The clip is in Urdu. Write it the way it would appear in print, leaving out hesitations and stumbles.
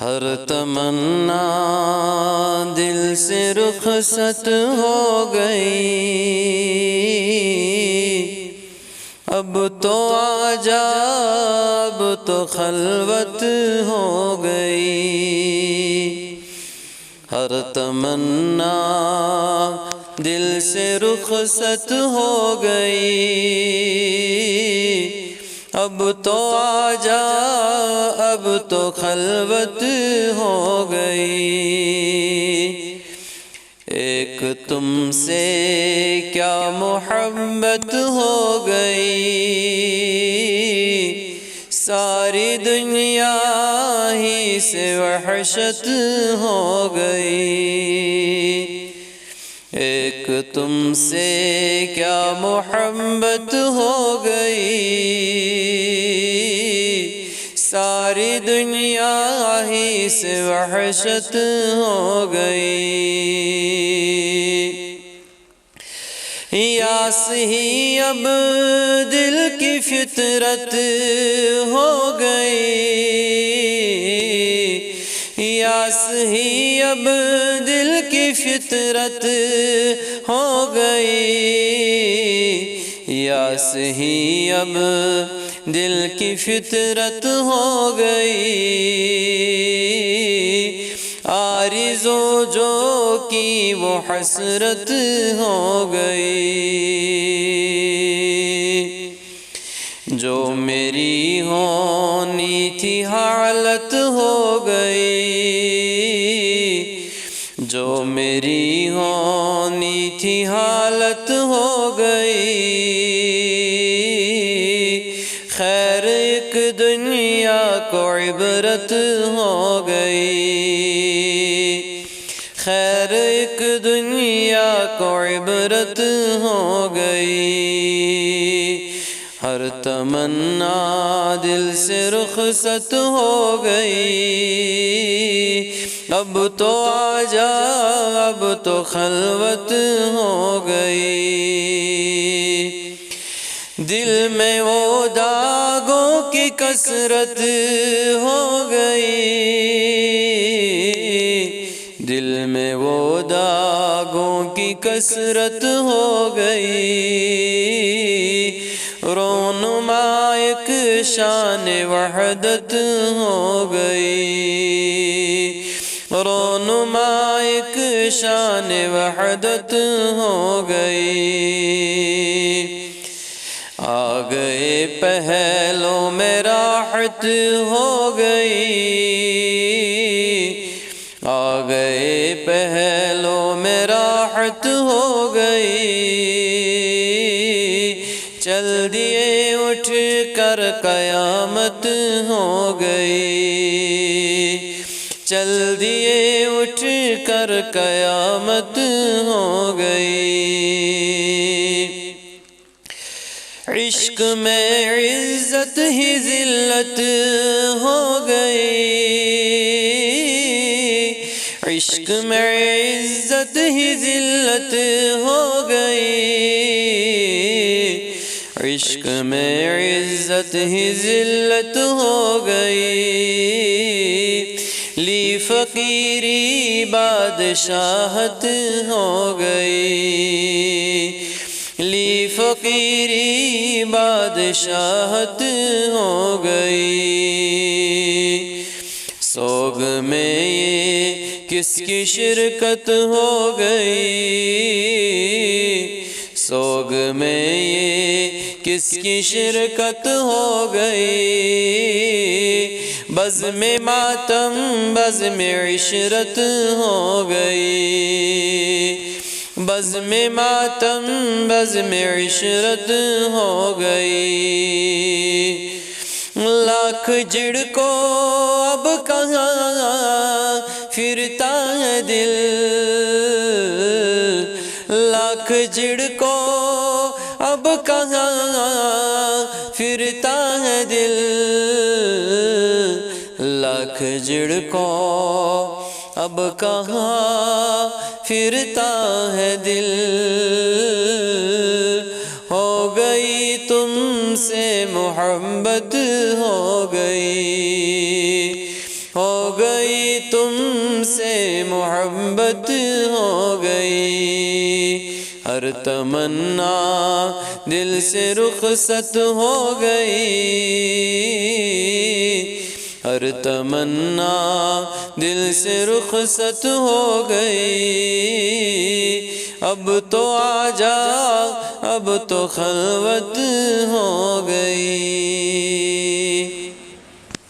ہر تمنا دل سے رخصت ہو گئی، اب تو آجا اب تو خلوت ہو گئی۔ ہر تمنا دل سے رخصت ہو گئی، اب تو آجا اب تو خلوت ہو گئی۔ ایک تم سے کیا محبت ہو گئی، ساری دنیا ہی سے وحشت ہو گئی۔ ایک تم سے کیا محبت ہو گئی، ساری دنیا ہی سے وحشت ہو گئی۔ یاس ہی اب دل کی فطرت ہو گئی، یاس ہی اب دل کی فطرت ہو گئی، یاس ہی اب دل کی فطرت ہو گئی۔ آرزو جو کی وہ حسرت ہو گئی، جو میری ہونی تھی حالت ہو گئی، جو میری ہونی تھی حالت ہو گئی۔ خیر ایک دنیا کو عبرت ہو گئی، خیر ایک دنیا کو عبرت ہو گئی۔ ہر تمنا دل سے رخصت ہو گئی، اب تو آجا اب تو خلوت ہو گئی۔ دل میں وہ داغوں کی کثرت ہو گئی، دل میں وہ داغوں کی کثرت ہو گئی۔ رونما ایک شان وحدت ہو گئی، رونما ایک شان وحدت ہو گئی۔ آ گئے پہلوں میں راحت ہو گئی، آ گئے پہلوں میں راحت ہو گئی۔ چل دیے اٹھ کر قیامت ہو گئی، چل دیے اٹھ کر قیامت ہو گئی۔ عشق میں عزت ہی ذلت ہو گئی، عشق میں عزت ہی ذلت ہو گئی، عشق میں عزت ہی ذلت ہو گئی۔ لی فقیری بادشاہت ہو گئی، لی فقیری بادشاہت ہو گئی۔ سوگ میں یہ کس کی شرکت ہو گئی، سوگ میں یہ کس کی شرکت ہو گئی۔ بزم ماتم بزم عشرت ہو گئی، بزم ماتم بزم عشرت ہو گئی۔ لاکھ جڑ کو اب کہاں پھرتا ہے دل، لاکھ جڑ کو اب کہاں پھرتا ہے دل، لاکھ جڑ کو اب کہاں پھرتا ہے دل۔ ہو گئی تم سے محبت ہو گئی، ہو گئی تم سے محبت ہو گئی، ہر تمنا دل سے رخصت ہو گئی، ہر تمنا دل سے رخصت ہو گئی، اب تو آجا اب تو خلوت ہو گئی۔